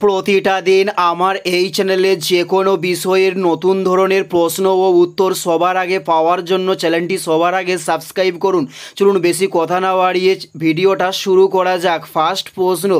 প্রতিটা দিন আমার এই চ্যানেলে যে কোনো বিষয়ের নতুন ধরনের প্রশ্ন ও উত্তর সবার আগে পাওয়ার জন্য চ্যানেলটি সবার আগে সাবস্ক্রাইব করুন। চলুন বেশি কথা না বাড়িয়ে ভিডিওটা শুরু করা যাক। ফার্স্ট প্রশ্ন,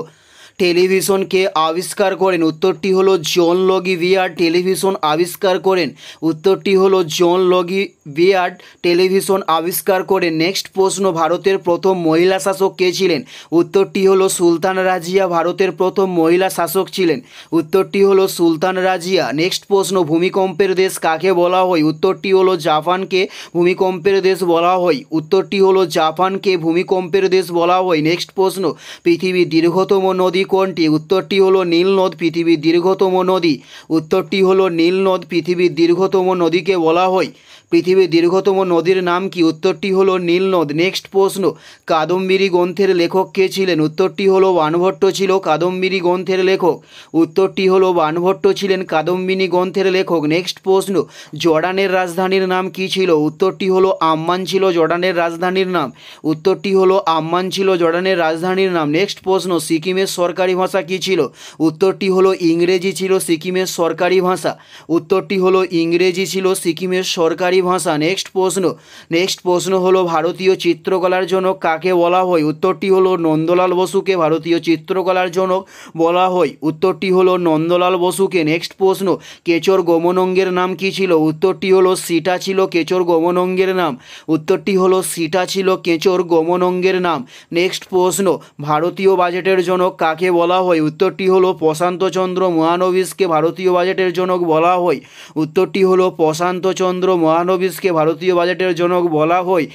টেলিভিশনকে আবিষ্কার করেন? উত্তরটি হলো জন লগি বিয়ার্ড টেলিভিশন আবিষ্কার করেন। উত্তরটি হলো জন লগি বিয়ার্ড টেলিভিশন আবিষ্কার করেন। নেক্সট প্রশ্ন, ভারতের প্রথম মহিলা শাসক কে ছিলেন? উত্তরটি হলো সুলতান রাজিয়া ভারতের প্রথম মহিলা শাসক ছিলেন। উত্তরটি হলো সুলতান রাজিয়া। নেক্সট প্রশ্ন, ভূমিকম্পের দেশ কাকে বলা হয়? উত্তরটি হলো জাপানকে ভূমিকম্পের দেশ বলা হয়। উত্তরটি হলো জাপানকে ভূমিকম্পের দেশ বলা হয়। নেক্সট প্রশ্ন, পৃথিবীর দীর্ঘতম নদী কোনটি? উত্তরটি হলো নীল নদ পৃথিবীর দীর্ঘতম নদী। উত্তরটি হলো নীল নদ পৃথিবীর দীর্ঘতম নদীকে বলা হয়। পৃথিবীর দীর্ঘতম নদীর নাম কি? উত্তরটি হলো নীল নদ। নেক্সট প্রশ্ন, কাদম্বিনী গ্রন্থের লেখক কে ছিলেন? উত্তরটি হলো বাণভট্ট ছিল কাদম্বিনী গ্রন্থের লেখক। উত্তরটি হলো বাণভট্ট ছিলেন কাদম্বিনী গ্রন্থের লেখক। নেক্সট প্রশ্ন, জর্ডানের রাজধানীর নাম কি ছিল? উত্তরটি হলো আম্মান ছিল জর্ডানের রাজধানীর নাম। উত্তরটি হলো আম্মান ছিল জর্ডানের রাজধানীর নাম। নেক্সট প্রশ্ন, সিকিমের সরকারি ভাষা কী ছিল? উত্তরটি হলো ইংরেজি ছিল সিকিমের সরকারি ভাষা। উত্তরটি হলো ইংরেজি ছিল সিকিমের সরকারি ভাষা। নেক্সট প্রশ্ন হলো ভারতীয় চিত্রকলার জনক কাকে বলা হয়? উত্তরটি হলো নন্দলাল বসুকে ভারতীয় চিত্রকলার জনক বলা হয়। উত্তরটি হলো নন্দলাল বসুকে। নেক্সট প্রশ্ন, কেচর গমনঙ্গের নাম কি ছিল? উত্তরটি হলো সিটা ছিল কেচর গমনঙ্গের নাম। উত্তরটি হলো সিটা ছিল কেচর গমনঙ্গের নাম। নেক্সট প্রশ্ন, ভারতীয় বাজেটের জনক কাকে বলা হয়? উত্তরটি হলো প্রশান্তচন্দ্র মহানবিশকে ভারতীয় বাজেটের জনক বলা হয়। উত্তরটি হলো প্রশান্তচন্দ্র মহানবিশকে ভারতীয় বাজেটের জনক বলা হয়।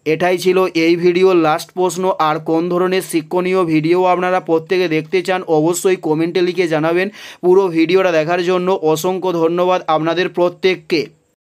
এটাই ছিল এই ভিডিওর লাস্ট প্রশ্ন। আর কোন ধরনের শিক্ষণীয় ভিডিও আপনারা প্রত্যেকে দেখতে চান অবশ্যই কমেন্টে লিখে জানাবেন। পুরো ভিডিওটা দেখার জন্য অসংখ্য ধন্যবাদ আপনাদের প্রত্যেককে।